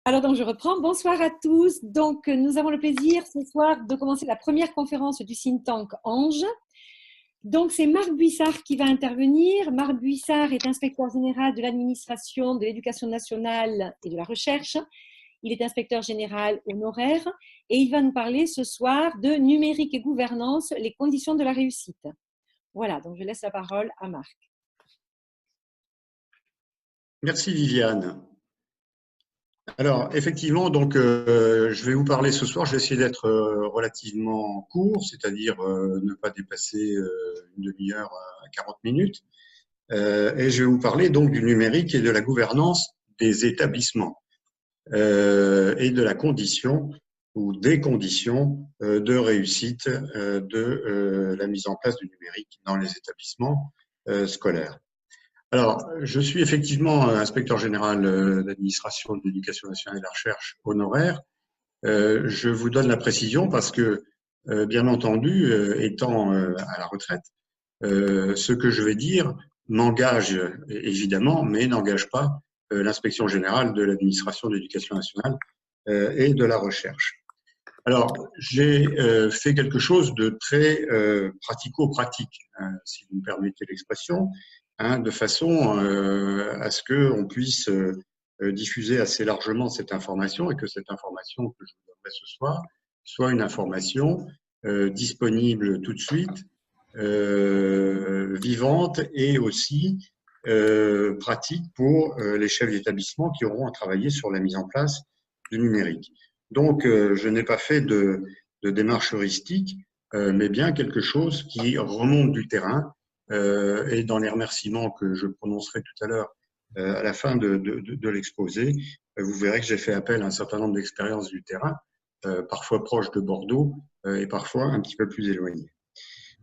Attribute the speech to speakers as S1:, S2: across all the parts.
S1: Alors donc je reprends. Bonsoir à tous. Donc nous avons le plaisir ce soir de commencer la première conférence du think tank Ange. Donc c'est Marc Buissard qui va intervenir. Marc Buissard est inspecteur général de l'administration de l'éducation nationale et de la recherche. Il est inspecteur général honoraire et il va nous parler ce soir de numérique et gouvernance, les conditions de la réussite. Voilà, donc je laisse la parole à Marc.
S2: Merci Viviane. Alors effectivement, donc je vais vous parler ce soir. Je vais essayer d'être relativement court, c'est-à-dire ne pas dépasser une demi-heure à 40 minutes. Et je vais vous parler donc du numérique et de la gouvernance des établissements et de la condition ou des conditions de réussite de la mise en place du numérique dans les établissements scolaires. Alors, je suis effectivement inspecteur général d'administration de l'éducation nationale et de la recherche honoraire. Je vous donne la précision parce que, bien entendu, étant à la retraite, ce que je vais dire m'engage évidemment, mais n'engage pas l'inspection générale de l'administration de l'éducation nationale et de la recherche. Alors, j'ai fait quelque chose de très pratico-pratique, si vous me permettez l'expression, de façon à ce qu'on puisse diffuser assez largement cette information et que cette information que je vous donnerai ce soir soit une information disponible tout de suite, vivante et aussi pratique pour les chefs d'établissement qui auront à travailler sur la mise en place du numérique. Donc, je n'ai pas fait de démarche heuristique, mais bien quelque chose qui remonte du terrain. Et dans les remerciements que je prononcerai tout à l'heure à la fin de l'exposé, vous verrez que j'ai fait appel à un certain nombre d'expériences du terrain, parfois proches de Bordeaux et parfois un petit peu plus éloignées.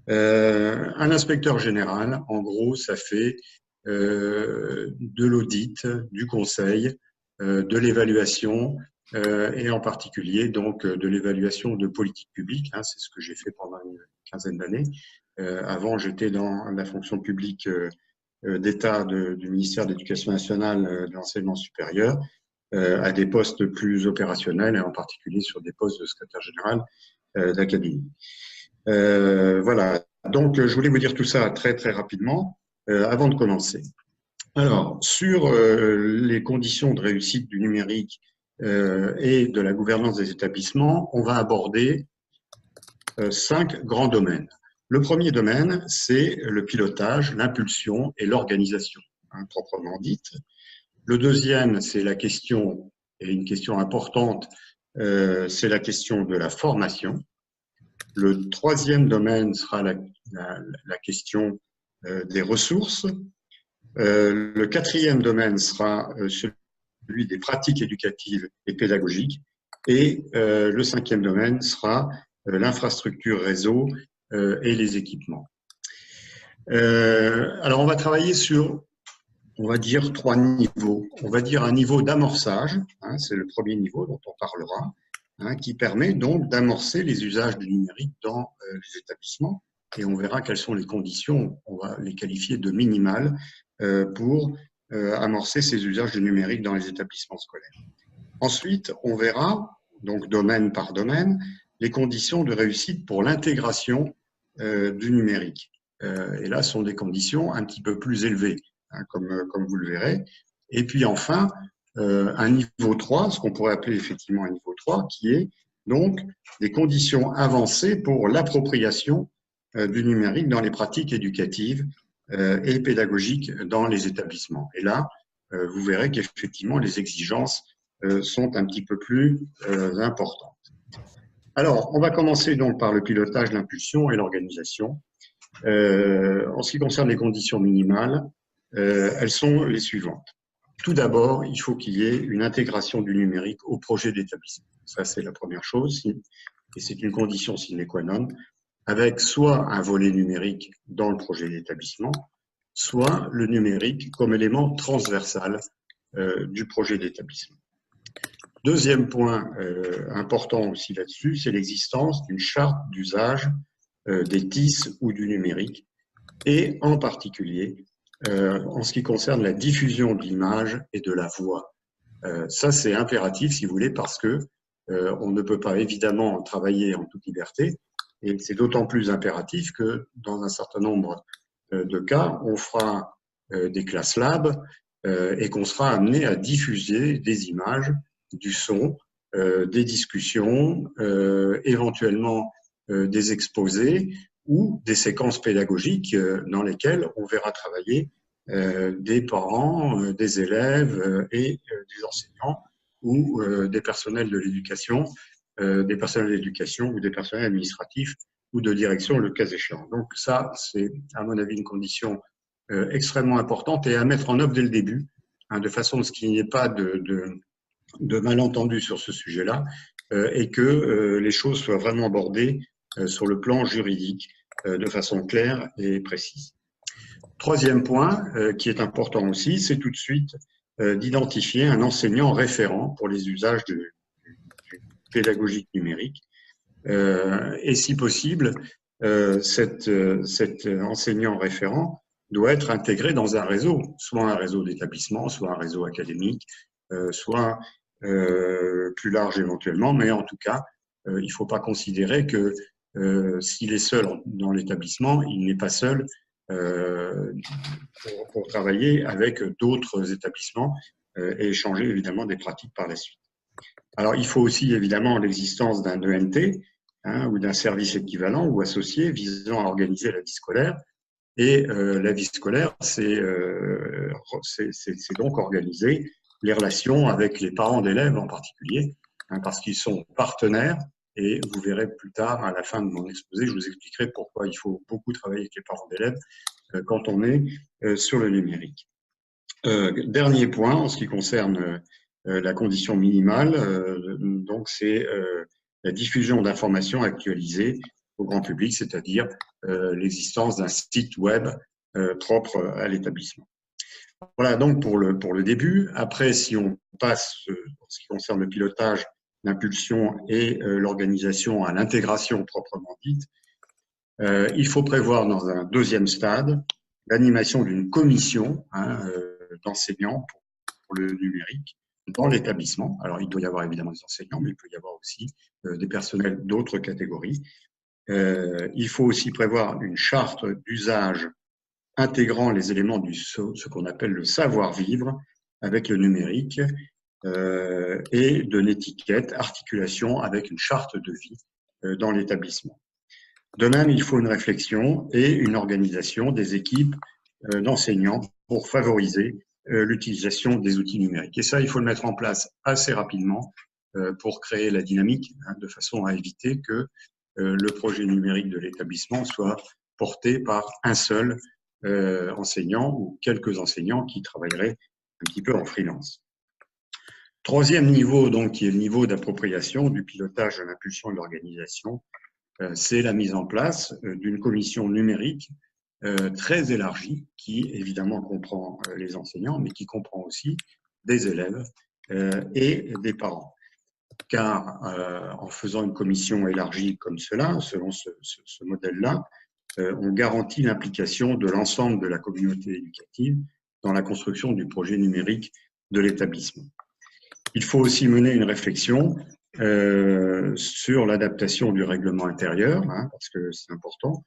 S2: Un inspecteur général, en gros, ça fait de l'audit, du conseil, de l'évaluation, et en particulier donc de l'évaluation de politique publique. C'est ce que j'ai fait pendant une quinzaine d'années. Avant, j'étais dans la fonction publique d'État du ministère de l'Éducation nationale de l'enseignement supérieur, à des postes plus opérationnels et en particulier sur des postes de secrétaire général d'académie. Voilà. Donc, je voulais vous dire tout ça très très rapidement avant de commencer. Alors, sur les conditions de réussite du numérique et de la gouvernance des établissements, on va aborder 5 grands domaines. Le premier domaine, c'est le pilotage, l'impulsion et l'organisation, proprement dite. Le deuxième, c'est la question, et une question importante, c'est la question de la formation. Le troisième domaine sera la question des ressources. Le quatrième domaine sera celui des pratiques éducatives et pédagogiques. Et le cinquième domaine sera l'infrastructure réseau et les équipements. Alors, on va travailler sur, on va dire, 3 niveaux. On va dire un niveau d'amorçage, c'est le premier niveau dont on parlera, qui permet donc d'amorcer les usages du numérique dans les établissements. Et on verra quelles sont les conditions, on va les qualifier de minimales, pour amorcer ces usages du numérique dans les établissements scolaires. Ensuite, on verra, donc domaine par domaine, les conditions de réussite pour l'intégration du numérique. Et là, ce sont des conditions un petit peu plus élevées, comme vous le verrez. Et puis enfin, un niveau 3, ce qu'on pourrait appeler effectivement un niveau 3, qui est donc des conditions avancées pour l'appropriation du numérique dans les pratiques éducatives et pédagogiques dans les établissements. Et là, vous verrez qu'effectivement, les exigences sont un petit peu plus importantes. Alors, on va commencer donc par le pilotage, l'impulsion et l'organisation. En ce qui concerne les conditions minimales, elles sont les suivantes. Tout d'abord, il faut qu'il y ait une intégration du numérique au projet d'établissement. Ça, c'est la première chose, et c'est une condition sine qua non, avec soit un volet numérique dans le projet d'établissement, soit le numérique comme élément transversal du projet d'établissement. Deuxième point important aussi là-dessus, c'est l'existence d'une charte d'usage des TIS ou du numérique, et en particulier en ce qui concerne la diffusion de l'image et de la voix. Ça, c'est impératif, si vous voulez, parce que on ne peut pas évidemment travailler en toute liberté, et c'est d'autant plus impératif que dans un certain nombre de cas, on fera des classes lab et qu'on sera amené à diffuser des images, du son, des discussions, éventuellement des exposés ou des séquences pédagogiques dans lesquelles on verra travailler des parents, des élèves et des enseignants ou des personnels de l'éducation, des personnels d'éducation ou des personnels administratifs ou de direction, le cas échéant. Donc ça, c'est à mon avis une condition extrêmement importante et à mettre en œuvre dès le début, hein, de façon à ce qu'il n'y ait pas de malentendus sur ce sujet-là et que les choses soient vraiment abordées sur le plan juridique de façon claire et précise. Troisième point qui est important aussi, c'est tout de suite d'identifier un enseignant référent pour les usages du pédagogique numérique. Et si possible, cet enseignant référent doit être intégré dans un réseau, soit un réseau d'établissement, soit un réseau académique, soit plus large éventuellement, mais en tout cas, il ne faut pas considérer que s'il est seul dans l'établissement, il n'est pas seul pour travailler avec d'autres établissements et échanger évidemment des pratiques par la suite. Alors, il faut aussi évidemment l'existence d'un ENT ou d'un service équivalent ou associé visant à organiser la vie scolaire. Et la vie scolaire, c'est donc organiser les relations avec les parents d'élèves en particulier, parce qu'ils sont partenaires. Et vous verrez plus tard, à la fin de mon exposé, je vous expliquerai pourquoi il faut beaucoup travailler avec les parents d'élèves quand on est sur le numérique. Dernier point, en ce qui concerne la condition minimale, donc c'est la diffusion d'informations actualisées au grand public, c'est-à-dire l'existence d'un site web propre à l'établissement. Voilà donc pour le début. Après, si on passe, en ce qui concerne le pilotage, l'impulsion et l'organisation à l'intégration proprement dite, il faut prévoir dans un deuxième stade l'animation d'une commission d'enseignants pour le numérique dans l'établissement. Alors, il doit y avoir évidemment des enseignants, mais il peut y avoir aussi des personnels d'autres catégories. Il faut aussi prévoir une charte d'usage intégrant les éléments de ce qu'on appelle le savoir-vivre avec le numérique et de l'étiquette articulation avec une charte de vie dans l'établissement. De même, il faut une réflexion et une organisation des équipes d'enseignants pour favoriser l'utilisation des outils numériques. Et ça, il faut le mettre en place assez rapidement pour créer la dynamique, de façon à éviter que le projet numérique de l'établissement soit porté par un seul enseignant ou quelques enseignants qui travailleraient un petit peu en freelance. Troisième niveau, donc, qui est le niveau d'appropriation du pilotage de l'impulsion de l'organisation, c'est la mise en place d'une commission numérique très élargie qui, évidemment, comprend les enseignants, mais qui comprend aussi des élèves et des parents. Car en faisant une commission élargie comme cela, selon ce modèle-là, on garantit l'implication de l'ensemble de la communauté éducative dans la construction du projet numérique de l'établissement. Il faut aussi mener une réflexion sur l'adaptation du règlement intérieur, parce que c'est important,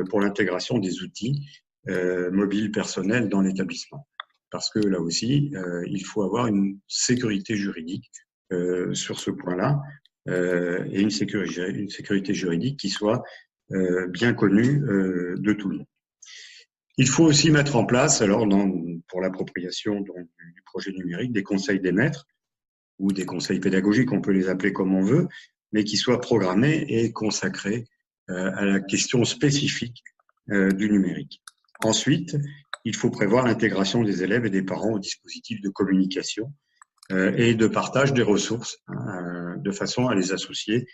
S2: pour l'intégration des outils mobiles personnels dans l'établissement. Parce que là aussi, il faut avoir une sécurité juridique sur ce point-là, et une sécurité juridique qui soit bien connue de tout le monde. Il faut aussi mettre en place, alors pour l'appropriation du projet numérique, des conseils des maîtres ou des conseils pédagogiques, on peut les appeler comme on veut, mais qui soient programmés et consacrés à la question spécifique du numérique. Ensuite, il faut prévoir l'intégration des élèves et des parents au dispositif de communication et de partage des ressources, de façon à les associer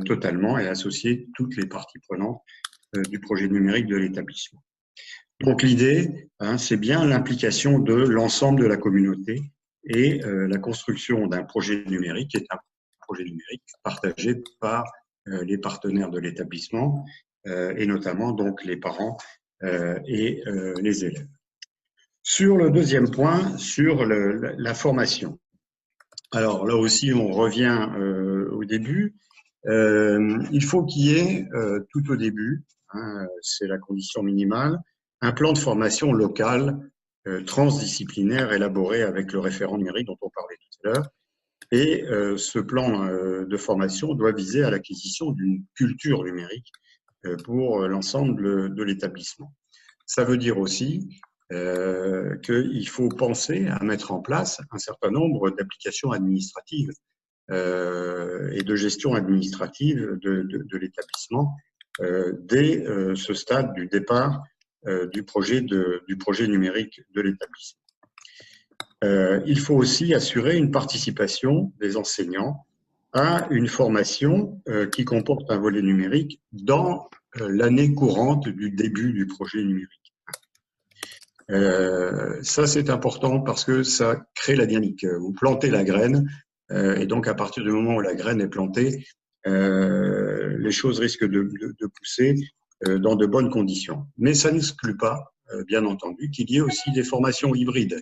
S2: totalement et associer toutes les parties prenantes du projet numérique de l'établissement. Donc l'idée, c'est bien l'implication de l'ensemble de la communauté et la construction d'un projet numérique est un projet numérique partagé par les partenaires de l'établissement et notamment donc les parents et les élèves. Sur le deuxième point, sur la formation. Alors là aussi, on revient au début. Il faut qu'il y ait tout au début, hein, c'est la condition minimale, un plan de formation local transdisciplinaire élaboré avec le référent numérique dont on parlait tout à l'heure. Et ce plan de formation doit viser à l'acquisition d'une culture numérique pour l'ensemble de l'établissement. Ça veut dire aussi qu'il faut penser à mettre en place un certain nombre d'applications administratives et de gestion administrative de l'établissement dès ce stade du départ du projet numérique de l'établissement. Il faut aussi assurer une participation des enseignants à une formation qui comporte un volet numérique dans l'année courante du début du projet numérique. Ça, c'est important parce que ça crée la dynamique. Vous plantez la graine et donc à partir du moment où la graine est plantée, les choses risquent de pousser dans de bonnes conditions. Mais ça n'exclut pas, bien entendu, qu'il y ait aussi des formations hybrides.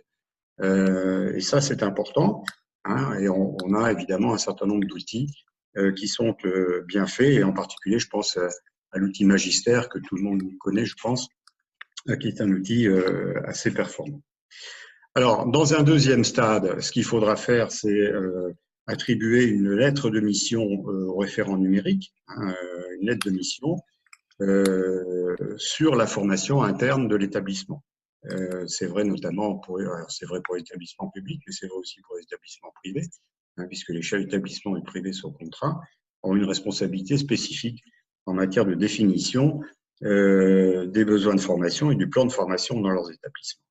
S2: Et ça, c'est important. Hein, et on a évidemment un certain nombre d'outils qui sont bien faits, et en particulier, je pense à l'outil Magister que tout le monde connaît, je pense, qui est un outil assez performant. Alors, dans un deuxième stade, ce qu'il faudra faire, c'est attribuer une lettre de mission au référent numérique, hein, une lettre de mission sur la formation interne de l'établissement. C'est vrai notamment c'est vrai pour les établissements publics, mais c'est vrai aussi pour les établissements privés, hein, puisque les chefs d'établissement et privés sous contrat ont une responsabilité spécifique en matière de définition des besoins de formation et du plan de formation dans leurs établissements.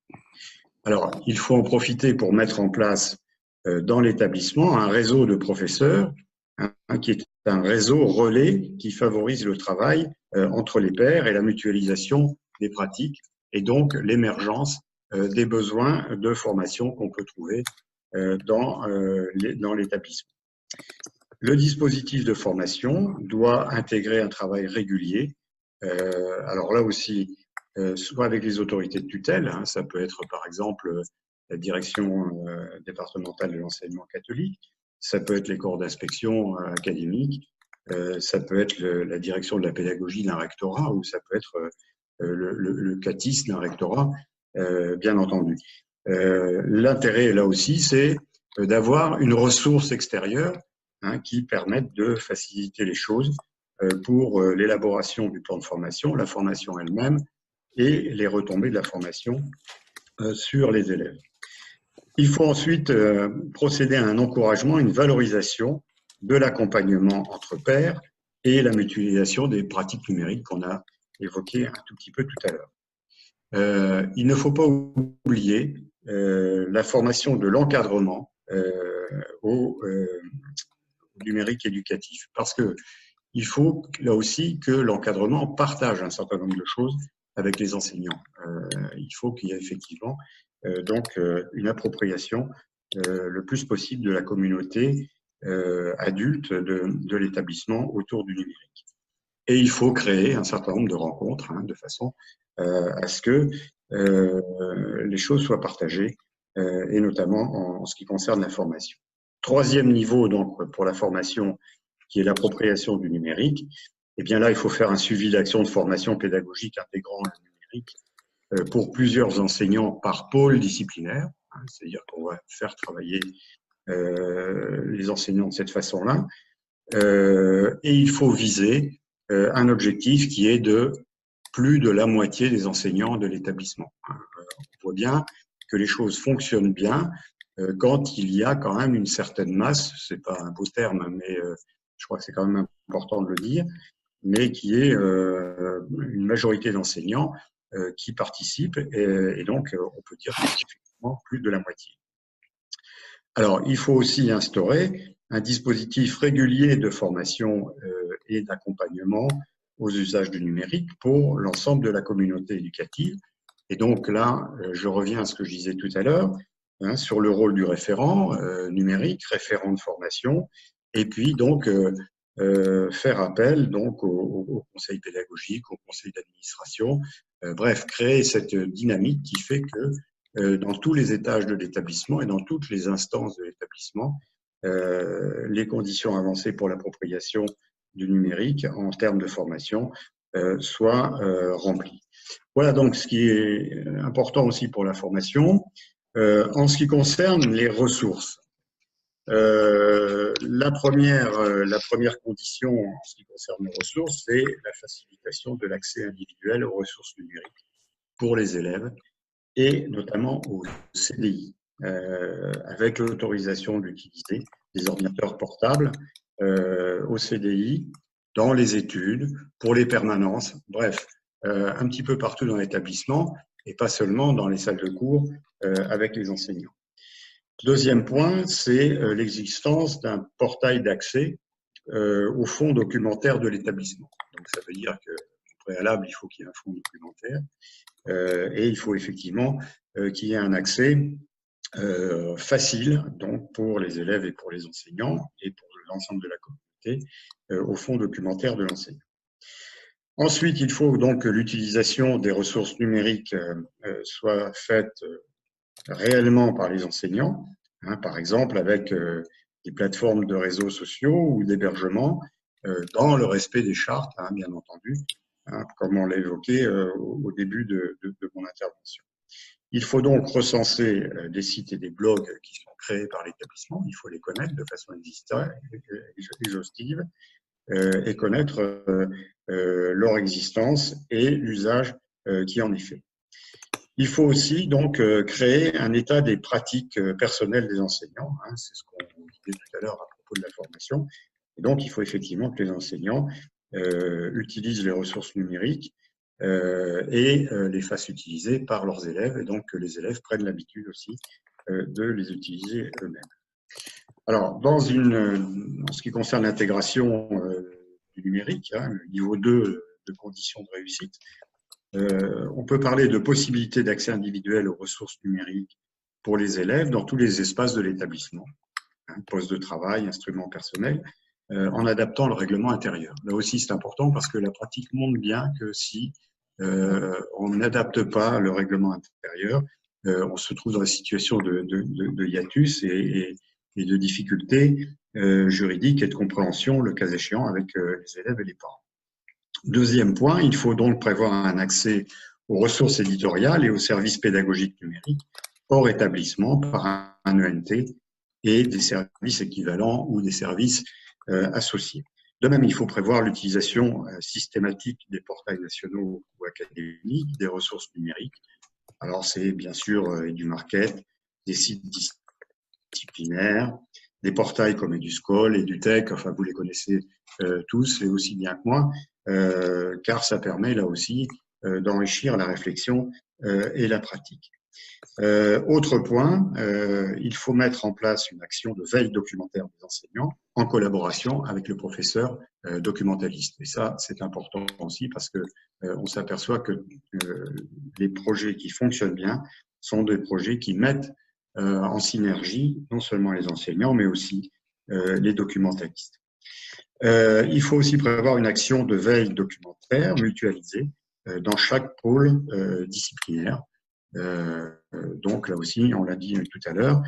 S2: Alors, il faut en profiter pour mettre en place dans l'établissement un réseau de professeurs, hein, qui est un réseau relais qui favorise le travail entre les pairs et la mutualisation des pratiques et donc l'émergence des besoins de formation qu'on peut trouver dans l'établissement. Le dispositif de formation doit intégrer un travail régulier. Alors là aussi, soit avec les autorités de tutelle, hein, ça peut être par exemple la direction départementale de l'enseignement catholique, ça peut être les corps d'inspection académique, ça peut être la direction de la pédagogie d'un rectorat, ou ça peut être le catis d'un rectorat, bien entendu. L'intérêt là aussi, c'est d'avoir une ressource extérieure, hein, qui permette de faciliter les choses pour l'élaboration du plan de formation, la formation elle-même et les retombées de la formation sur les élèves. Il faut ensuite procéder à un encouragement, une valorisation de l'accompagnement entre pairs et la mutualisation des pratiques numériques qu'on a évoquées un tout petit peu tout à l'heure. Il ne faut pas oublier la formation de l'encadrement au numérique éducatif, parce que il faut là aussi que l'encadrement partage un certain nombre de choses avec les enseignants. Il faut qu'il y ait effectivement donc une appropriation le plus possible de la communauté adulte de l'établissement autour du numérique. Et il faut créer un certain nombre de rencontres, hein, de façon à ce que les choses soient partagées, et notamment en ce qui concerne la formation. Troisième niveau donc pour la formation, qui est l'appropriation du numérique. Et bien là, il faut faire un suivi d'action de formation pédagogique intégrant le numérique pour plusieurs enseignants par pôle disciplinaire, hein, c'est-à-dire qu'on va faire travailler les enseignants de cette façon-là. Et il faut viser un objectif qui est de plus de la moitié des enseignants de l'établissement. On voit bien que les choses fonctionnent bien quand il y a quand même une certaine masse, c'est pas un beau terme, mais je crois que c'est quand même important de le dire, mais qui est une majorité d'enseignants qui participent, et donc on peut dire que c'est effectivement plus de la moitié. Alors, il faut aussi instaurer un dispositif régulier de formation et d'accompagnement aux usages du numérique pour l'ensemble de la communauté éducative. Et donc là, je reviens à ce que je disais tout à l'heure, hein, sur le rôle du référent numérique, référent de formation, et puis donc faire appel donc au conseil pédagogique, au conseil d'administration, bref, créer cette dynamique qui fait que dans tous les étages de l'établissement et dans toutes les instances de l'établissement, les conditions avancées pour l'appropriation du numérique en termes de formation soient remplies. Voilà donc ce qui est important aussi pour la formation. En ce qui concerne les ressources, la première condition en ce qui concerne les ressources, c'est la facilitation de l'accès individuel aux ressources numériques pour les élèves et notamment au CDI, avec l'autorisation d'utiliser des ordinateurs portables au CDI, dans les études, pour les permanences, bref, un petit peu partout dans l'établissement et pas seulement dans les salles de cours avec les enseignants. Deuxième point, c'est l'existence d'un portail d'accès au fonds documentaire de l'établissement. Donc, ça veut dire qu'au préalable, il faut qu'il y ait un fonds documentaire et il faut effectivement qu'il y ait un accès facile donc pour les élèves et pour les enseignants et pour l'ensemble de la communauté au fonds documentaire de l'enseignant. Ensuite, il faut donc que l'utilisation des ressources numériques soit faite réellement par les enseignants, hein, par exemple avec des plateformes de réseaux sociaux ou d'hébergement dans le respect des chartes, hein, bien entendu, hein, comme on l'a évoqué au début de mon intervention. Il faut donc recenser des sites et des blogs qui sont créés par l'établissement, il faut les connaître de façon exhaustive et connaître leur existence et l'usage qui en est fait. Il faut aussi donc créer un état des pratiques personnelles des enseignants, hein, c'est ce qu'on disait tout à l'heure à propos de la formation, et donc il faut effectivement que les enseignants utilisent les ressources numériques et les fassent utiliser par leurs élèves, et donc que les élèves prennent l'habitude aussi de les utiliser eux-mêmes. Alors, en ce qui concerne l'intégration du numérique, hein, le niveau 2 de conditions de réussite, on peut parler de possibilités d'accès individuel aux ressources numériques pour les élèves dans tous les espaces de l'établissement, hein, poste de travail, instruments personnels, en adaptant le règlement intérieur. Là aussi, c'est important parce que la pratique montre bien que si on n'adapte pas le règlement intérieur, on se trouve dans une situation de hiatus et de difficultés juridiques et de compréhension, le cas échéant, avec les élèves et les parents. Deuxième point, il faut donc prévoir un accès aux ressources éditoriales et aux services pédagogiques numériques hors établissement par un ENT et des services équivalents ou des services associés. De même, il faut prévoir l'utilisation systématique des portails nationaux ou académiques, des ressources numériques. Alors, c'est bien sûr EduMarket, des sites disciplinaires, des portails comme EduSchool, EduTech, enfin, vous les connaissez tous et aussi bien que moi, car ça permet là aussi d'enrichir la réflexion et la pratique. Autre point, il faut mettre en place une action de veille documentaire des enseignants en collaboration avec le professeur documentaliste. Et ça, c'est important aussi parce que on s'aperçoit que les projets qui fonctionnent bien sont des projets qui mettent en synergie non seulement les enseignants, mais aussi les documentalistes. Il faut aussi prévoir une action de veille documentaire mutualisée dans chaque pôle disciplinaire. Donc là aussi, on l'a dit tout à l'heure,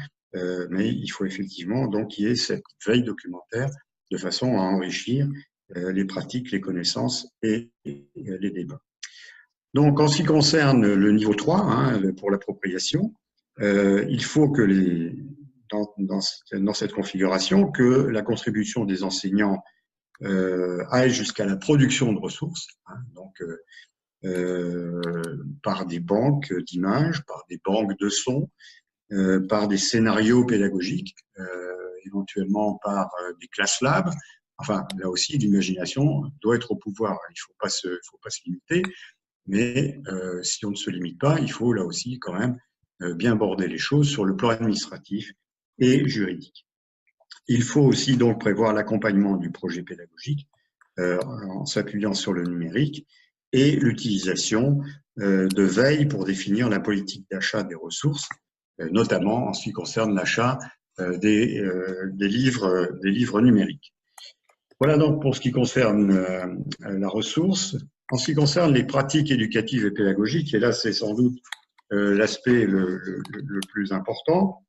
S2: mais il faut effectivement donc qu'il y ait cette veille documentaire de façon à enrichir les pratiques, les connaissances et les débats. Donc en ce qui concerne le niveau 3, hein, pour l'appropriation, il faut que dans cette configuration, que la contribution des enseignants aille jusqu'à la production de ressources, hein, donc par des banques d'images, par des banques de sons, par des scénarios pédagogiques, éventuellement par des class labs. Enfin, là aussi, l'imagination doit être au pouvoir. Il ne faut pas se limiter, mais si on ne se limite pas, il faut là aussi quand même bien border les choses sur le plan administratif et juridique. Il faut aussi donc prévoir l'accompagnement du projet pédagogique en s'appuyant sur le numérique et l'utilisation de veille pour définir la politique d'achat des ressources, notamment en ce qui concerne l'achat des livres numériques. Voilà donc pour ce qui concerne la ressource. En ce qui concerne les pratiques éducatives et pédagogiques, et là c'est sans doute l'aspect le plus important.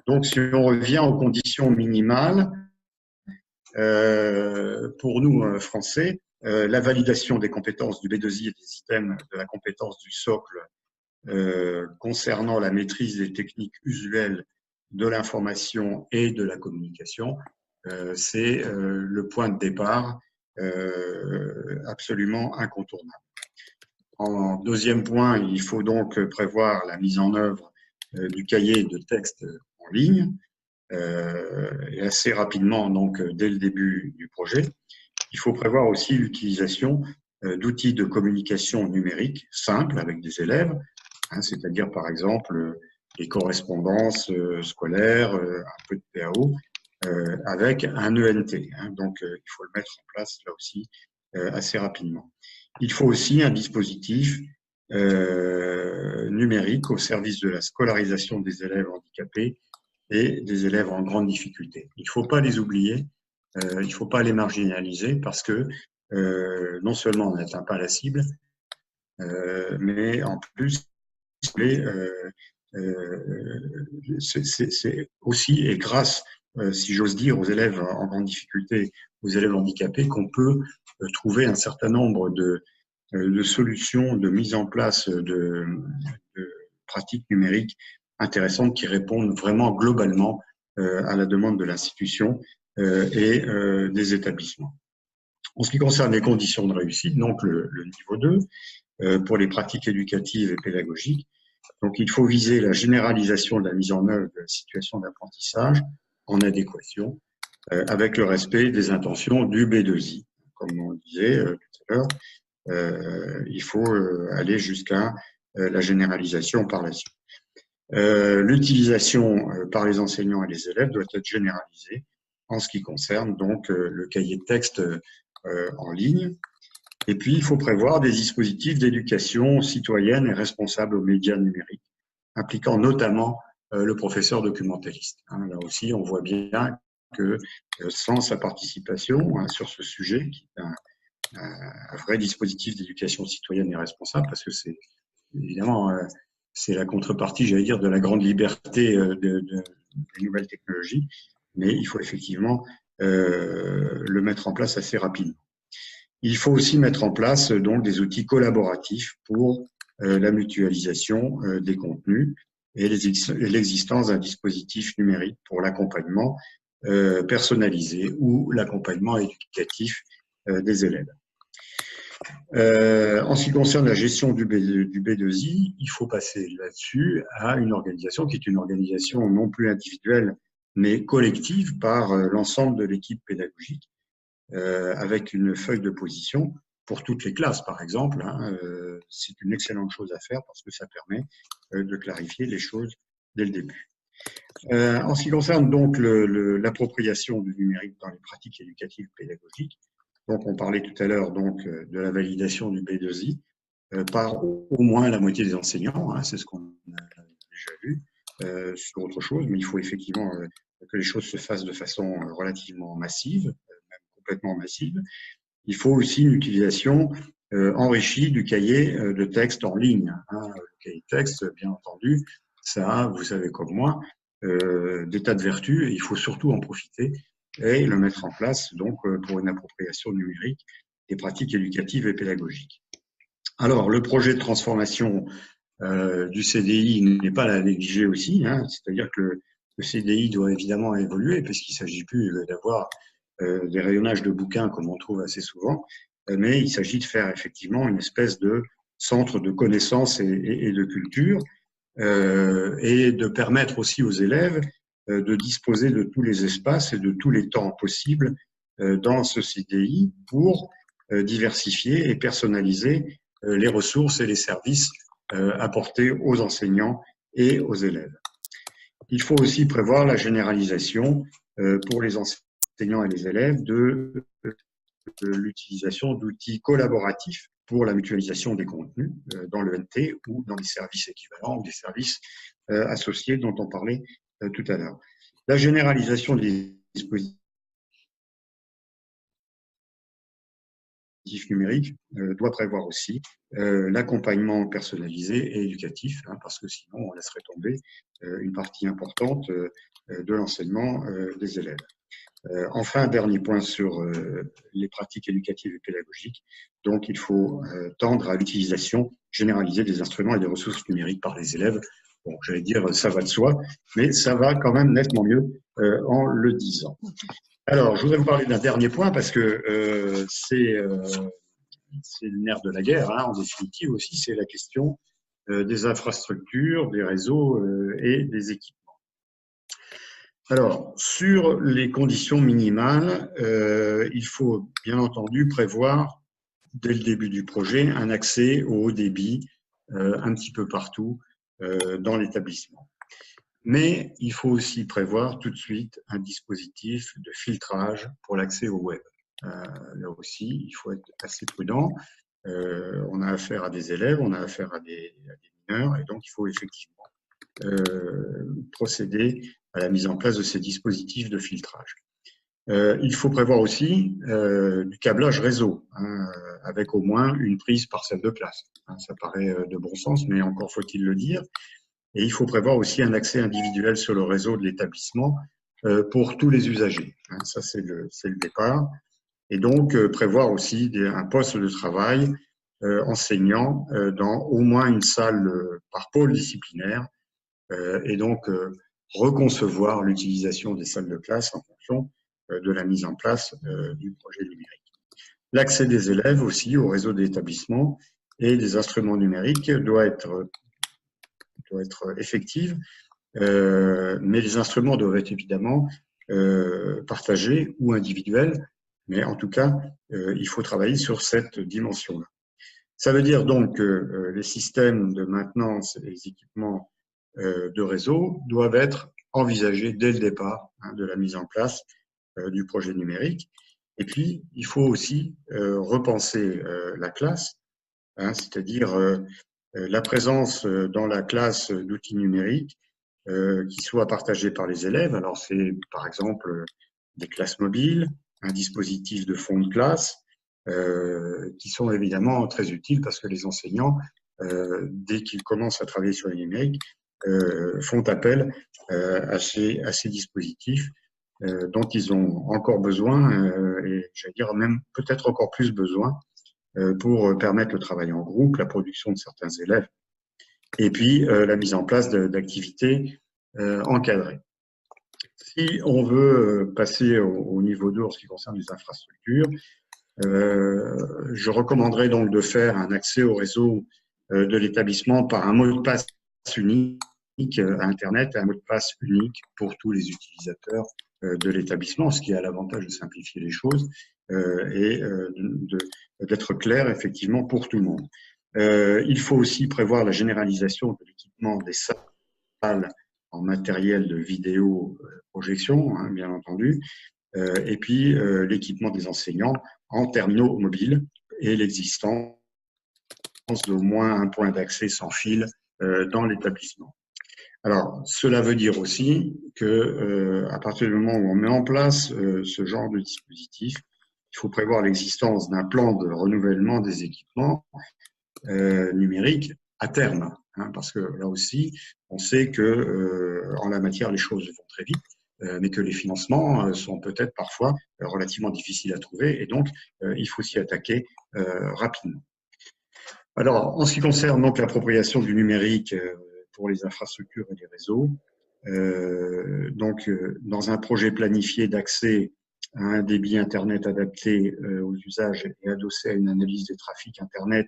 S2: Donc, si on revient aux conditions minimales, pour nous, Français, la validation des compétences du B2I et des items de la compétence du socle concernant la maîtrise des techniques usuelles de l'information et de la communication, c'est le point de départ absolument incontournable. En deuxième point, il faut donc prévoir la mise en œuvre du cahier de texte en ligne, et assez rapidement, donc dès le début du projet. Il faut prévoir aussi l'utilisation d'outils de communication numérique simples avec des élèves, hein, c'est-à-dire par exemple les correspondances scolaires, un peu de PAO, avec un ENT. Hein, donc il faut le mettre en place là aussi assez rapidement. Il faut aussi un dispositif numérique au service de la scolarisation des élèves handicapés et des élèves en grande difficulté. Il ne faut pas les oublier, il ne faut pas les marginaliser parce que non seulement on n'atteint pas la cible, mais en plus, c'est aussi et grâce, si j'ose dire, aux élèves en grande difficulté, aux élèves handicapés, qu'on peut trouver un certain nombre de solutions, de mise en place de pratiques numériques intéressantes qui répondent vraiment globalement à la demande de l'institution et des établissements. En ce qui concerne les conditions de réussite, donc le niveau 2, pour les pratiques éducatives et pédagogiques, donc il faut viser la généralisation de la mise en œuvre de la situation d'apprentissage en adéquation avec le respect des intentions du B2I. Comme on disait tout à l'heure, il faut aller jusqu'à la généralisation par la suite. L'utilisation par les enseignants et les élèves doit être généralisée en ce qui concerne donc le cahier de texte en ligne. Et puis, il faut prévoir des dispositifs d'éducation citoyenne et responsable aux médias numériques, impliquant notamment le professeur documentaliste. Hein, là aussi, on voit bien que sans sa participation sur ce sujet, qui est un vrai dispositif d'éducation citoyenne et responsable, parce que c'est évidemment c'est la contrepartie, j'allais dire, de la grande liberté des nouvelles technologies, mais il faut effectivement le mettre en place assez rapidement. Il faut aussi mettre en place donc des outils collaboratifs pour la mutualisation des contenus et l'existence d'un dispositif numérique pour l'accompagnement personnalisé ou l'accompagnement éducatif des élèves. En ce qui concerne la gestion du B2I, il faut passer là-dessus à une organisation qui est une organisation non plus individuelle, mais collective par l'ensemble de l'équipe pédagogique, avec une feuille de position pour toutes les classes, par exemple. Hein, c'est une excellente chose à faire parce que ça permet de clarifier les choses dès le début. En ce qui concerne donc l'appropriation du numérique dans les pratiques éducatives pédagogiques, donc on parlait tout à l'heure donc de la validation du B2I par au moins la moitié des enseignants, hein, c'est ce qu'on a déjà vu sur autre chose, mais il faut effectivement que les choses se fassent de façon relativement massive, même complètement massive. Il faut aussi une utilisation enrichie du cahier de texte en ligne. Hein. Le cahier de texte, bien entendu, ça a, vous savez comme moi, des tas de vertus et il faut surtout en profiter et le mettre en place donc pour une appropriation numérique des pratiques éducatives et pédagogiques. Alors, le projet de transformation du CDI n'est pas à négliger aussi, hein, c'est-à-dire que le CDI doit évidemment évoluer puisqu'il ne s'agit plus d'avoir des rayonnages de bouquins comme on trouve assez souvent, mais il s'agit de faire effectivement une espèce de centre de connaissances et de culture et de permettre aussi aux élèves de disposer de tous les espaces et de tous les temps possibles dans ce CDI pour diversifier et personnaliser les ressources et les services apportés aux enseignants et aux élèves. Il faut aussi prévoir la généralisation pour les enseignants et les élèves de l'utilisation d'outils collaboratifs pour la mutualisation des contenus dans l'ENT ou dans les services équivalents ou des services associés dont on parlait tout à l'heure. La généralisation des dispositifs numérique doit prévoir aussi l'accompagnement personnalisé et éducatif, hein, parce que sinon on laisserait tomber une partie importante de l'enseignement des élèves. Enfin, dernier point sur les pratiques éducatives et pédagogiques. Donc, il faut tendre à l'utilisation généralisée des instruments et des ressources numériques par les élèves. Bon, j'allais dire, ça va de soi, mais ça va quand même nettement mieux en le disant. Alors, je voudrais vous parler d'un dernier point parce que c'est le nerf de la guerre, hein, en définitive aussi, c'est la question des infrastructures, des réseaux et des équipements. Alors, sur les conditions minimales, il faut bien entendu prévoir, dès le début du projet, un accès au haut débit un petit peu partout dans l'établissement. Mais il faut aussi prévoir tout de suite un dispositif de filtrage pour l'accès au web. Là aussi, il faut être assez prudent. On a affaire à des élèves, on a affaire à des mineurs, et donc il faut effectivement procéder à la mise en place de ces dispositifs de filtrage. Il faut prévoir aussi du câblage réseau, hein, avec au moins une prise par salle de classe. Hein, ça paraît de bon sens, mais encore faut-il le dire. Et il faut prévoir aussi un accès individuel sur le réseau de l'établissement pour tous les usagers. Hein, ça, c'est le départ. Et donc, prévoir aussi un poste de travail enseignant dans au moins une salle par pôle disciplinaire, et donc reconcevoir l'utilisation des salles de classe en fonction de la mise en place du projet numérique. L'accès des élèves aussi au réseau d'établissement et des instruments numériques doit être effectif, mais les instruments doivent être évidemment partagés ou individuels, mais en tout cas, il faut travailler sur cette dimension-là. Ça veut dire donc que les systèmes de maintenance et les équipements de réseau doivent être envisagés dès le départ, hein, de la mise en place du projet numérique. Et puis, il faut aussi repenser la classe, hein, c'est-à-dire la présence dans la classe d'outils numériques qui soient partagés par les élèves. Alors, c'est par exemple des classes mobiles, un dispositif de fond de classe, qui sont évidemment très utiles parce que les enseignants, dès qu'ils commencent à travailler sur le numérique, font appel à ces dispositifs dont ils ont encore besoin, et j'allais dire même peut-être encore plus besoin pour permettre le travail en groupe, la production de certains élèves, et puis la mise en place d'activités encadrées. Si on veut passer au niveau 2 en ce qui concerne les infrastructures, je recommanderais donc de faire un accès au réseau de l'établissement par un mot de passe unique à Internet, un mot de passe unique pour tous les utilisateurs de l'établissement, ce qui a l'avantage de simplifier les choses et d'être clair effectivement pour tout le monde. Il faut aussi prévoir la généralisation de l'équipement des salles en matériel de vidéo projection, hein, bien entendu, et puis l'équipement des enseignants en terminaux mobiles et l'existence d'au moins un point d'accès sans fil dans l'établissement. Alors, cela veut dire aussi que à partir du moment où on met en place ce genre de dispositif, il faut prévoir l'existence d'un plan de renouvellement des équipements numériques à terme, hein, parce que là aussi, on sait que en la matière, les choses vont très vite, mais que les financements sont peut-être parfois relativement difficiles à trouver, et donc il faut s'y attaquer rapidement. Alors, en ce qui concerne donc l'appropriation du numérique pour les infrastructures et les réseaux, dans un projet planifié d'accès à un débit Internet adapté aux usages et adossé à une analyse des trafics Internet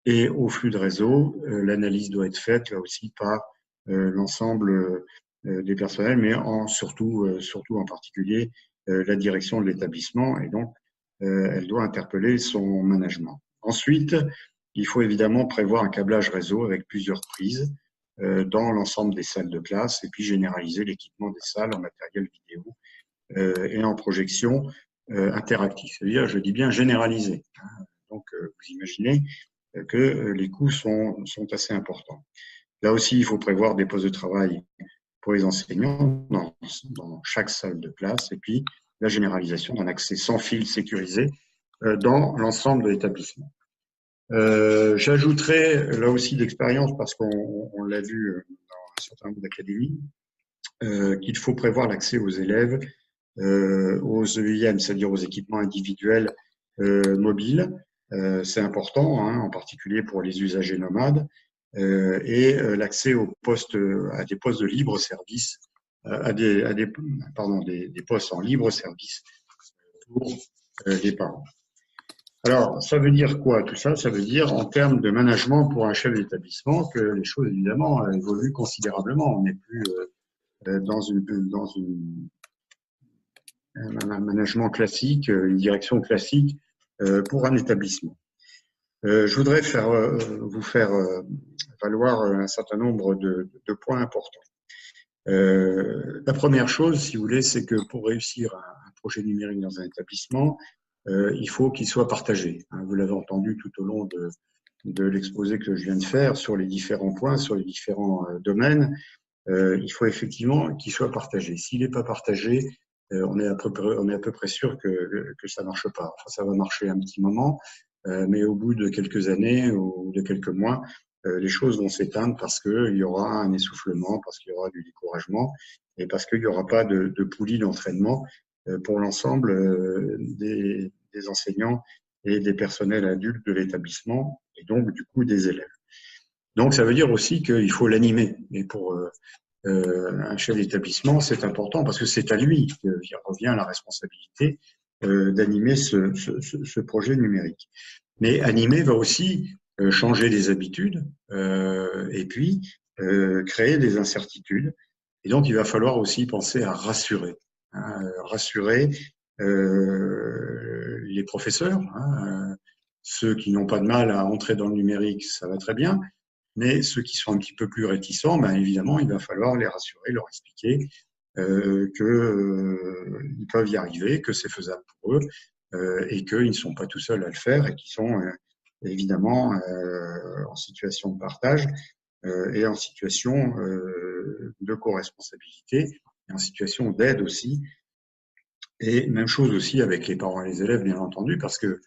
S2: et au flux de réseau, l'analyse doit être faite là aussi par l'ensemble des personnels, mais surtout en particulier la direction de l'établissement, et donc elle doit interpeller son management. Ensuite, il faut évidemment prévoir un câblage réseau avec plusieurs prises dans l'ensemble des salles de classe, et puis généraliser l'équipement des salles en matériel vidéo et en projection interactive. C'est-à-dire, je dis bien généraliser. Donc, vous imaginez que les coûts sont assez importants. Là aussi, il faut prévoir des postes de travail pour les enseignants dans chaque salle de classe, et puis la généralisation d'un accès sans fil sécurisé dans l'ensemble de l'établissement. J'ajouterai là aussi d'expérience, parce qu'on l'a vu dans un certain nombre d'académies, qu'il faut prévoir l'accès aux élèves aux EIM, c'est-à-dire aux équipements individuels mobiles. C'est important, hein, en particulier pour les usagers nomades, et l'accès aux postes, à des postes de libre service, des postes en libre service pour les parents. Alors, ça veut dire quoi tout ça? Ça veut dire, en termes de management pour un chef d'établissement, que les choses, évidemment, évoluent considérablement. On n'est plus dans un management classique, une direction classique pour un établissement. Je voudrais vous faire valoir un certain nombre de points importants. La première chose, si vous voulez, c'est que pour réussir un projet numérique dans un établissement, il faut qu'il soit partagé. Vous l'avez entendu tout au long de l'exposé que je viens de faire sur les différents points, sur les différents domaines. Il faut effectivement qu'il soit partagé. S'il n'est pas partagé, on est à peu près sûr que ça ne marche pas. Enfin, ça va marcher un petit moment, mais au bout de quelques années ou de quelques mois, les choses vont s'éteindre parce qu'il y aura un essoufflement, parce qu'il y aura du découragement et parce qu'il n'y aura pas de poulie d'entraînement pour l'ensemble des enseignants et des personnels adultes de l'établissement et donc du coup des élèves. Donc ça veut dire aussi qu'il faut l'animer. Et pour un chef d'établissement, c'est important parce que c'est à lui qu'il revient la responsabilité d'animer ce projet numérique. Mais animer va aussi changer des habitudes et puis créer des incertitudes. Et donc, il va falloir aussi penser à rassurer. Rassurer les professeurs. Ceux qui n'ont pas de mal à entrer dans le numérique, ça va très bien. Mais ceux qui sont un petit peu plus réticents, ben évidemment, il va falloir les rassurer, leur expliquer qu'ils peuvent y arriver, que c'est faisable pour eux et qu'ils ne sont pas tout seuls à le faire et qu'ils sont évidemment en situation de partage et en situation de co-responsabilité et en situation d'aide aussi. Et même chose aussi avec les parents et les élèves, bien entendu, parce que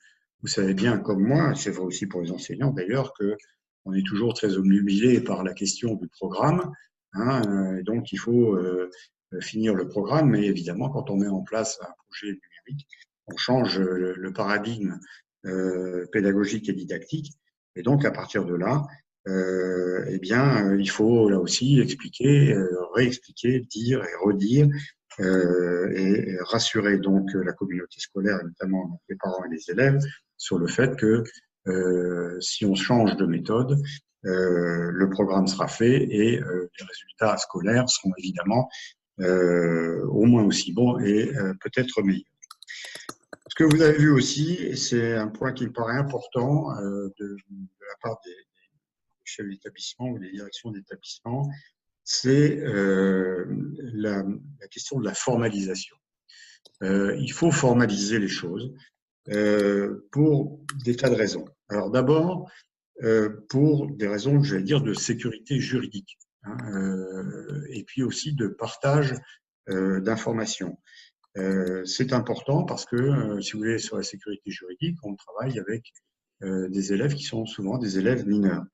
S2: vous savez bien comme moi, c'est vrai aussi pour les enseignants d'ailleurs, que on est toujours très obnubilé par la question du programme, et donc il faut finir le programme, mais évidemment, quand on met en place un projet numérique, on change le paradigme pédagogique et didactique, et donc à partir de là, eh bien, il faut là aussi expliquer, réexpliquer, dire et redire, et rassurer donc la communauté scolaire, et notamment les parents et les élèves, sur le fait que si on change de méthode, le programme sera fait et les résultats scolaires seront évidemment au moins aussi bons et peut-être meilleurs. Ce que vous avez vu aussi, et c'est un point qui me paraît important de la part des chefs d'établissement ou des directions d'établissement, c'est la question de la formalisation. Il faut formaliser les choses pour des tas de raisons. Alors d'abord, pour des raisons, je vais dire, de sécurité juridique, et puis aussi de partage d'informations. C'est important parce que, si vous voulez, sur la sécurité juridique, on travaille avec des élèves qui sont souvent des élèves mineurs.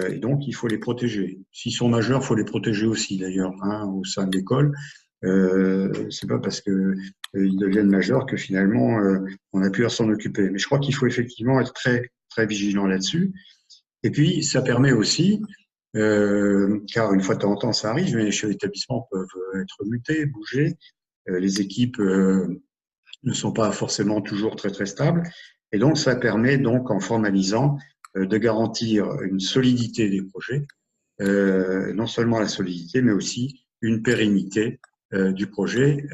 S2: Et donc, il faut les protéger. S'ils sont majeurs, il faut les protéger aussi, d'ailleurs, au sein de l'école. C'est pas parce qu'ils deviennent majeurs que finalement, on n'a plus à s'en occuper. Mais je crois qu'il faut effectivement être très, très vigilant là-dessus. Et puis, ça permet aussi, car une fois de temps en temps, ça arrive, mais les chefs d'établissement peuvent être mutés, bouger. Les équipes ne sont pas forcément toujours très, très stables. Et donc, ça permet donc, en formalisant, de garantir une solidité des projets, non seulement la solidité, mais aussi une pérennité du projet,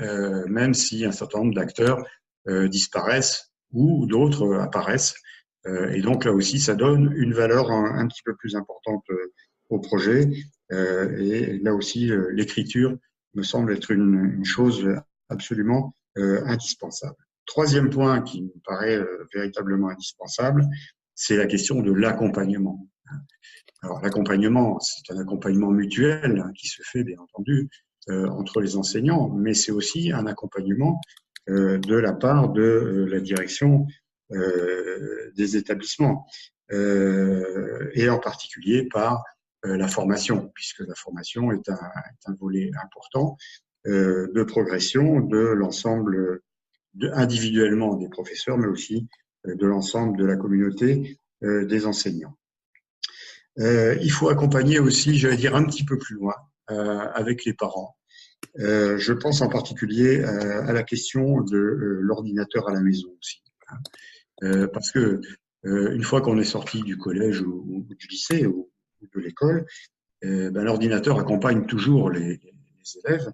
S2: même si un certain nombre d'acteurs disparaissent ou d'autres apparaissent. Et donc là aussi, ça donne une valeur un petit peu plus importante au projet. Et là aussi, l'écriture me semble être une chose absolument indispensable. Troisième point qui me paraît véritablement indispensable, c'est la question de l'accompagnement. Alors l'accompagnement, c'est un accompagnement mutuel qui se fait bien entendu entre les enseignants, mais c'est aussi un accompagnement de la part de la direction des établissements, et en particulier par la formation, puisque la formation est un volet important de progression de l'ensemble individuellement des professeurs, mais aussi de l'ensemble de la communauté des enseignants. Il faut accompagner aussi, j'allais dire, un petit peu plus loin avec les parents. Je pense en particulier à la question de l'ordinateur à la maison aussi. Parce que une fois qu'on est sorti du collège ou du lycée ou de l'école, ben, l'ordinateur accompagne toujours les élèves.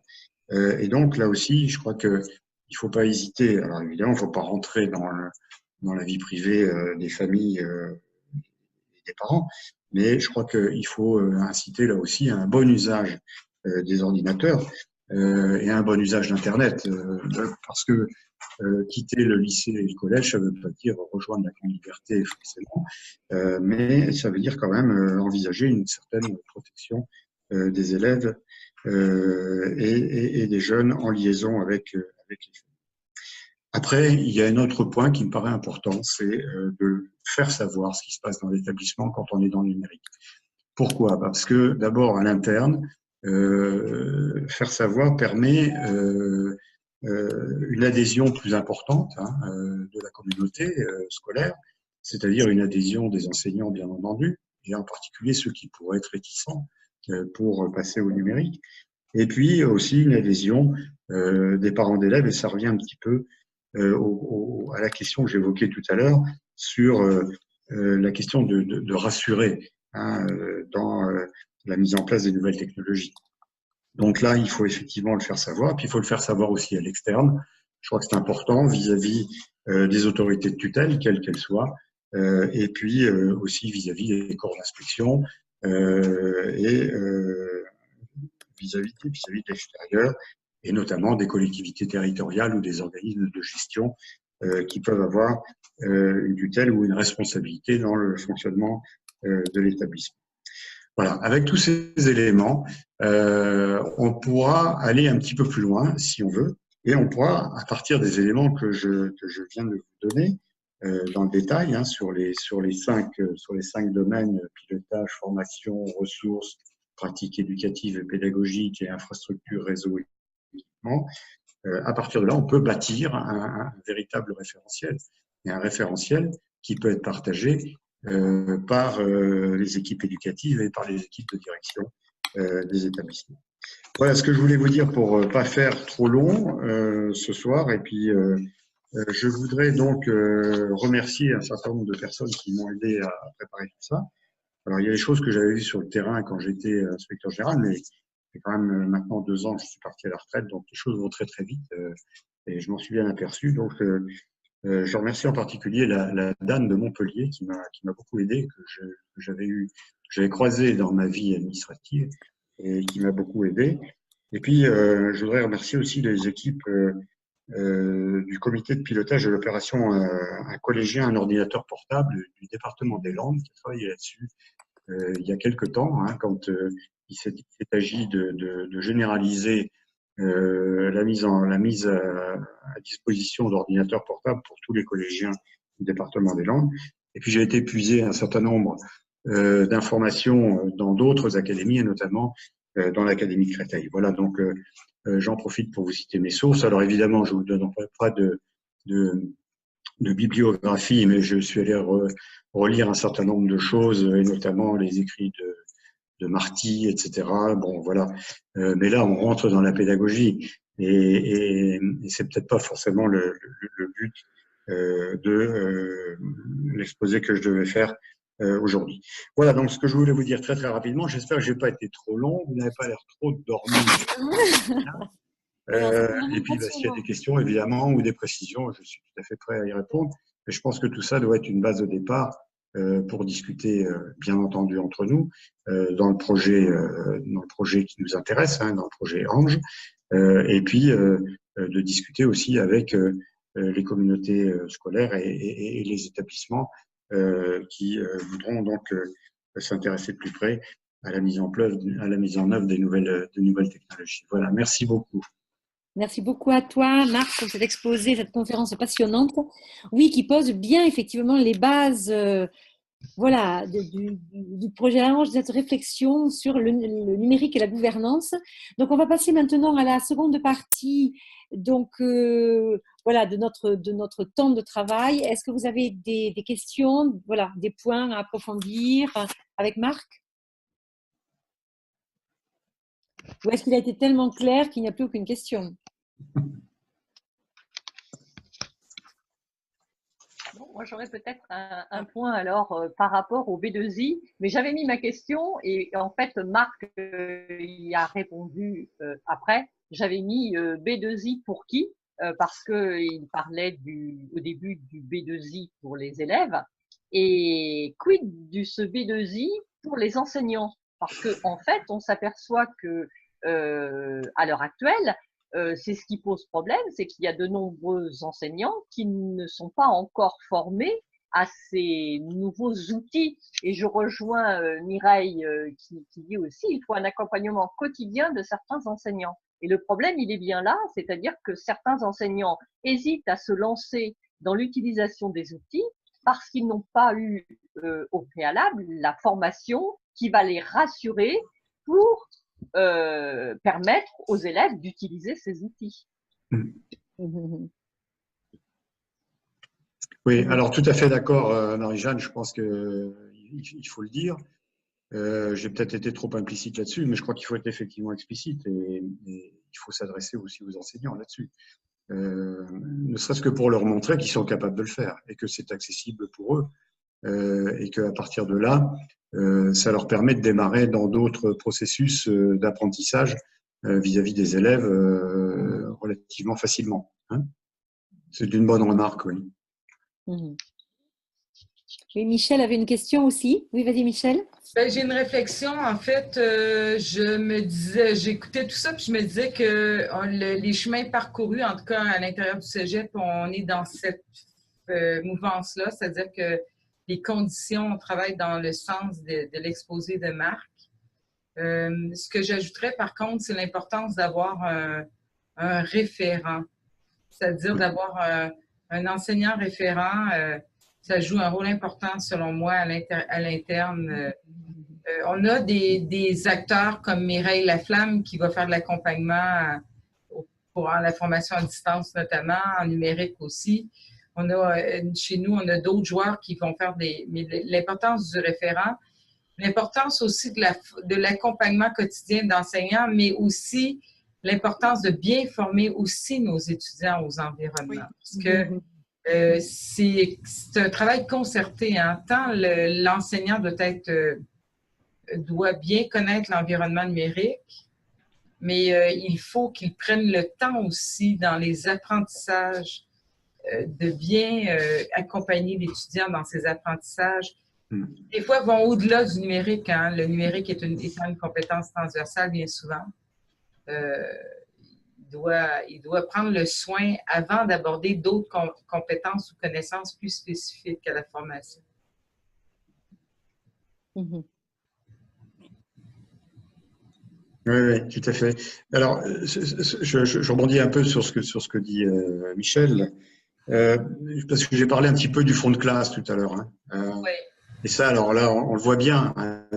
S2: Et donc là aussi, je crois qu'il ne faut pas hésiter. Alors évidemment, il ne faut pas rentrer dans la vie privée des familles et des parents, mais je crois qu'il faut inciter là aussi à un bon usage des ordinateurs et à un bon usage d'Internet, parce que quitter le lycée et le collège, ça ne veut pas dire rejoindre la grande liberté forcément, mais ça veut dire quand même envisager une certaine protection des élèves et des jeunes en liaison avec les familles. Après, il y a un autre point qui me paraît important, c'est de faire savoir ce qui se passe dans l'établissement quand on est dans le numérique. Pourquoi? Parce que d'abord, à l'interne, faire savoir permet une adhésion plus importante de la communauté scolaire, c'est-à-dire une adhésion des enseignants, bien entendu, et en particulier ceux qui pourraient être réticents pour passer au numérique. Et puis aussi une adhésion des parents d'élèves, et ça revient un petit peu à la question que j'évoquais tout à l'heure sur la question de rassurer dans la mise en place des nouvelles technologies. Donc là, il faut effectivement le faire savoir, puis il faut le faire savoir aussi à l'externe. Je crois que c'est important vis-à-vis des autorités de tutelle, quelles qu'elles soient, et puis aussi vis-à-vis des corps d'inspection et vis-à-vis de l'extérieur, et notamment des collectivités territoriales ou des organismes de gestion qui peuvent avoir une tutelle ou une responsabilité dans le fonctionnement de l'établissement. Voilà, avec tous ces éléments, on pourra aller un petit peu plus loin si on veut, et on pourra, à partir des éléments que je viens de vous donner dans le détail, sur les 5 domaines, pilotage, formation, ressources, pratiques éducatives et pédagogiques et infrastructures, réseau et équipement, à partir de là, on peut bâtir un véritable référentiel, et un référentiel qui peut être partagé par les équipes éducatives et par les équipes de direction des établissements. Voilà ce que je voulais vous dire pour ne pas faire trop long ce soir. Et puis, je voudrais donc remercier un certain nombre de personnes qui m'ont aidé à préparer tout ça. Alors, il y a des choses que j'avais vues sur le terrain quand j'étais inspecteur général, mais c'est quand même maintenant 2 ans que je suis parti à la retraite, donc les choses vont très très vite et je m'en suis bien aperçu. Donc, je remercie en particulier la DAN de Montpellier qui m'a beaucoup aidé, que j'avais croisé dans ma vie administrative et qui m'a beaucoup aidé. Et puis, je voudrais remercier aussi les équipes du comité de pilotage de l'opération Un collégien, un ordinateur portable du département des Landes qui a travaillé là-dessus il y a quelque temps, quand il s'est agi de généraliser la mise à disposition d'ordinateurs portables pour tous les collégiens du département des Landes. Et puis j'ai été puiser un certain nombre d'informations dans d'autres académies, et notamment dans l'académie Créteil. Voilà, donc j'en profite pour vous citer mes sources. Alors évidemment, je ne vous donne pas de bibliographie, mais je suis allé relire un certain nombre de choses, et notamment les écrits de Marty, etc. Bon, voilà. Mais là, on rentre dans la pédagogie et c'est peut-être pas forcément le but de l'exposé que je devais faire aujourd'hui. Voilà, donc ce que je voulais vous dire très très rapidement. J'espère que j'ai pas été trop long. Vous n'avez pas l'air trop dormi. Et puis, s'il y a des questions, évidemment, ou des précisions, je suis tout à fait prêt à y répondre. Mais je pense que tout ça doit être une base de départ pour discuter, bien entendu, entre nous, dans le projet qui nous intéresse, dans le projet Ange, et puis de discuter aussi avec les communautés scolaires et les établissements qui voudront donc s'intéresser de plus près à la mise en œuvre des nouvelles technologies. Voilà, merci beaucoup.
S1: Merci beaucoup à toi, Marc, pour cet exposé, cette conférence passionnante. Oui, qui pose bien effectivement les bases voilà, du projet Ange, de cette réflexion sur le numérique et la gouvernance. Donc, on va passer maintenant à la seconde partie donc, voilà, de notre temps de travail. Est-ce que vous avez des questions, voilà, des points à approfondir avec Marc? Ou est-ce qu'il a été tellement clair qu'il n'y a plus aucune question?
S3: Bon, moi, j'aurais peut-être un point alors par rapport au B2I, mais j'avais mis ma question et en fait, Marc y a répondu après. J'avais mis B2I pour qui parce qu'il parlait au début du B2I pour les élèves et quid ce B2I pour les enseignants? Parce que en fait, on s'aperçoit que à l'heure actuelle, c'est ce qui pose problème, c'est qu'il y a de nombreux enseignants qui ne sont pas encore formés à ces nouveaux outils. Et je rejoins Mireille qui dit aussi il faut un accompagnement quotidien de certains enseignants. Et le problème, il est bien là, c'est-à-dire que certains enseignants hésitent à se lancer dans l'utilisation des outils parce qu'ils n'ont pas eu au préalable la formation qui va les rassurer pour permettre aux élèves d'utiliser ces outils.
S2: Oui, alors tout à fait d'accord, Marie-Jeanne, je pense qu'il faut le dire. J'ai peut-être été trop implicite là-dessus, mais je crois qu'il faut être effectivement explicite et il faut s'adresser aussi aux enseignants là-dessus. Ne serait-ce que pour leur montrer qu'ils sont capables de le faire et que c'est accessible pour eux et qu'à partir de là, ça leur permet de démarrer dans d'autres processus d'apprentissage vis-à-vis des élèves relativement facilement. Hein. C'est une bonne remarque, oui.
S1: Et Michel avait une question aussi. Oui, vas-y, Michel.
S4: Ben, j'ai une réflexion. En fait, je me disais, j'écoutais tout ça, puis je me disais que les chemins parcourus, en tout cas à l'intérieur du cégep, on est dans cette mouvance-là, c'est-à-dire que les conditions, on travaille dans le sens de l'exposé de Marc. Ce que j'ajouterais, par contre, c'est l'importance d'avoir un référent, c'est-à-dire d'avoir un enseignant référent. Ça joue un rôle important, selon moi, à l'interne. On a des acteurs comme Mireille Laflamme qui va faire de l'accompagnement pour la formation à distance, notamment, en numérique aussi. On a, chez nous, on a d'autres joueurs qui vont faire mais l'importance du référent, l'importance aussi de l'accompagnement quotidien d'enseignants, mais aussi l'importance de bien former aussi nos étudiants aux environnements. Oui. Parce que c'est un travail concerté. Hein. Tant l'enseignant doit bien connaître l'environnement numérique, mais il faut qu'il prenne le temps aussi dans les apprentissages de bien accompagner l'étudiant dans ses apprentissages. Des fois, vont au-delà du numérique. Hein. Le numérique est une compétence transversale bien souvent. Il doit prendre le soin avant d'aborder d'autres compétences ou connaissances plus spécifiques à la formation.
S2: Oui, tout à fait. Alors, je rebondis un peu sur ce que dit Michel, parce que j'ai parlé un petit peu du fond de classe tout à l'heure. Hein. Oui. Et ça, alors là, on le voit bien, hein,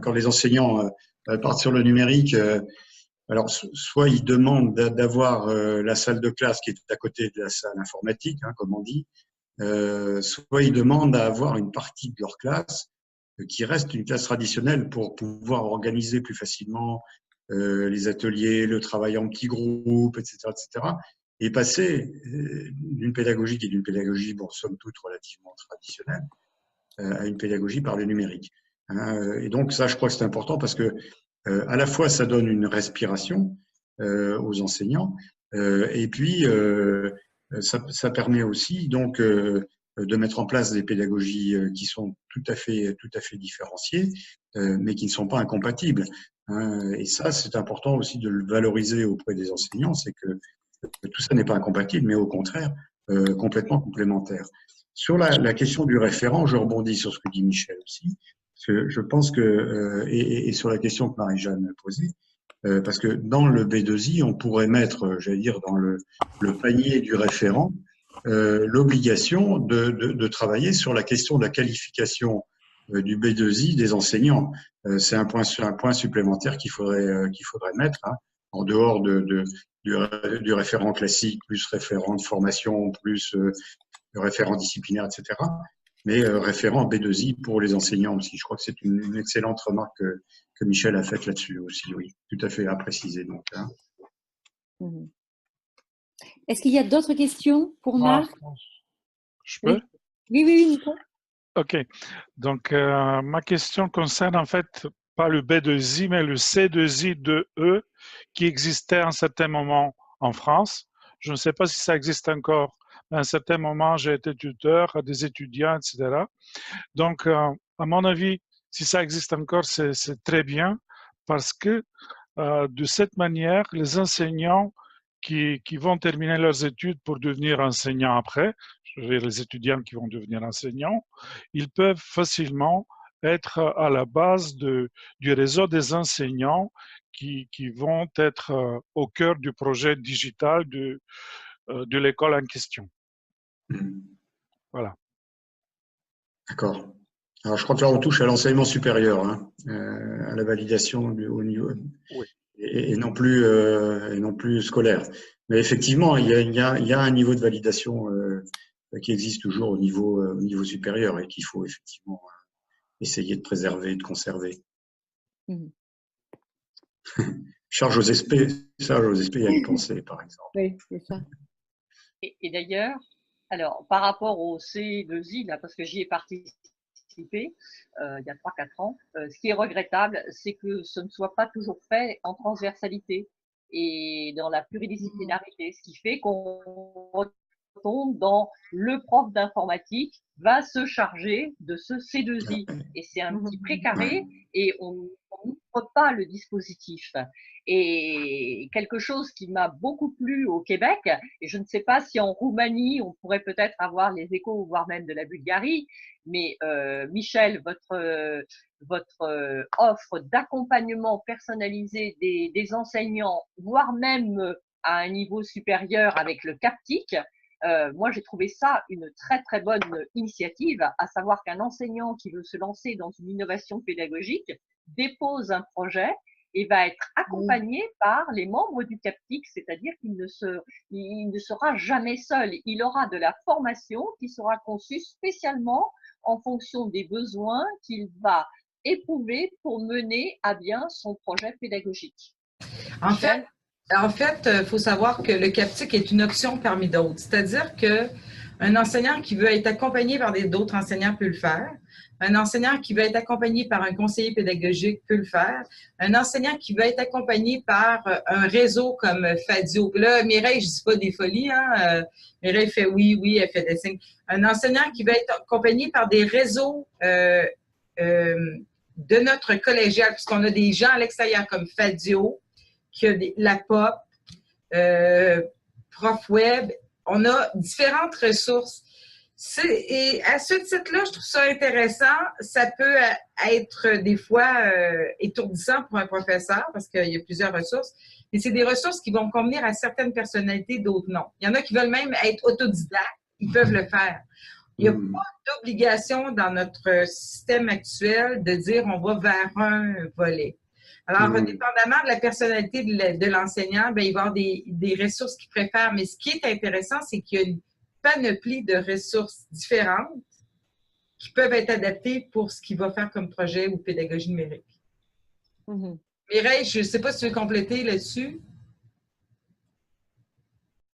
S2: quand les enseignants partent sur le numérique. Alors, soit ils demandent d'avoir la salle de classe qui est à côté de la salle informatique, hein, comme on dit, soit ils demandent à avoir une partie de leur classe qui reste une classe traditionnelle pour pouvoir organiser plus facilement les ateliers, le travail en petits groupes, etc., et passer d'une pédagogie qui est d'une pédagogie, bon, somme toute relativement traditionnelle, à une pédagogie par le numérique. Hein, et donc, ça, je crois que c'est important parce que à la fois, ça donne une respiration aux enseignants, et puis ça permet aussi donc de mettre en place des pédagogies qui sont tout à fait différenciées, mais qui ne sont pas incompatibles. Hein, et ça, c'est important aussi de le valoriser auprès des enseignants, c'est que tout ça n'est pas incompatible, mais au contraire complètement complémentaire. Sur la question du référent, je rebondis sur ce que dit Michel aussi. Parce que je pense que, et sur la question que Marie-Jeanne posait, parce que dans le B2I, on pourrait mettre, j'allais dire, dans le panier du référent, l'obligation de travailler sur la question de la qualification du B2I des enseignants. C'est un point supplémentaire qu'il faudrait mettre, hein, en dehors du référent classique, plus référent de formation, plus référent disciplinaire, etc. Mais référent B2I pour les enseignants aussi. Je crois que c'est une excellente remarque que Michel a faite là-dessus aussi, oui. Tout à fait à préciser. Donc, hein.
S1: Est-ce qu'il y a d'autres questions pour Marc?
S5: Je peux?
S1: Oui, Nico.
S5: OK. Donc, ma question concerne en fait pas le B2I, mais le C2I2E qui existait à un certain moment en France. Je ne sais pas si ça existe encore, mais à un certain moment, j'ai été tuteur à des étudiants, etc. Donc, à mon avis, si ça existe encore, c'est très bien parce que de cette manière, les enseignants qui vont terminer leurs études pour devenir enseignants après, je veux dire les étudiants qui vont devenir enseignants, ils peuvent facilement être à la base du réseau des enseignants qui vont être au cœur du projet digital de l'école en question. Voilà.
S2: D'accord. Alors, je crois que là, on touche à l'enseignement supérieur, hein, à la validation du haut niveau,
S5: oui.
S2: et non plus scolaire. Mais effectivement, il y a un niveau de validation qui existe toujours au niveau supérieur et qu'il faut effectivement essayer de préserver, de conserver. Charles José Spé y a y penser, par exemple.
S1: Oui, c'est ça.
S3: Et d'ailleurs, alors, par rapport au C2I, là, parce que j'y ai participé il y a 3-4 ans, ce qui est regrettable, c'est que ce ne soit pas toujours fait en transversalité et dans la pluridisciplinarité, ce qui fait qu'on retombe dans le prof d'informatique va se charger de ce C2I. Et c'est un petit précaré et on n'ouvre pas le dispositif. Et quelque chose qui m'a beaucoup plu au Québec, et je ne sais pas si en Roumanie, on pourrait peut-être avoir les échos, voire même de la Bulgarie, mais Michel, votre offre d'accompagnement personnalisé des enseignants, voire même à un niveau supérieur avec le CAPTIC, moi j'ai trouvé ça une très très bonne initiative, à savoir qu'un enseignant qui veut se lancer dans une innovation pédagogique dépose un projet et va être accompagné par les membres du CAPTIC, c'est-à-dire qu'il ne sera jamais seul. Il aura de la formation qui sera conçue spécialement en fonction des besoins qu'il va éprouver pour mener à bien son projet pédagogique.
S4: En fait, il faut savoir que le CAPTIC est une option parmi d'autres. C'est-à-dire qu'un enseignant qui veut être accompagné par d'autres enseignants peut le faire. Un enseignant qui veut être accompagné par un conseiller pédagogique peut le faire. Un enseignant qui veut être accompagné par un réseau comme Fadio. Là, Mireille, je dis pas des folies, hein. Mireille fait oui, elle fait des signes. Un enseignant qui veut être accompagné par des réseaux de notre collégial, puisqu'on a des gens à l'extérieur comme Fadio, qui a la POP, Prof Web. On a différentes ressources. Et à ce titre-là, je trouve ça intéressant. Ça peut être des fois étourdissant pour un professeur parce qu'il y a plusieurs ressources. Mais c'est des ressources qui vont convenir à certaines personnalités, d'autres non. Il y en a qui veulent même être autodidactes. Ils peuvent le faire. Il n'y a pas d'obligation dans notre système actuel de dire on va vers un volet. Alors, dépendamment de la personnalité de l'enseignant, il va y avoir des ressources qu'il préfère. Mais ce qui est intéressant, c'est qu'il y a une panoplie de ressources différentes qui peuvent être adaptées pour ce qu'il va faire comme projet ou pédagogie numérique. Mireille, je ne sais pas si tu veux compléter là-dessus.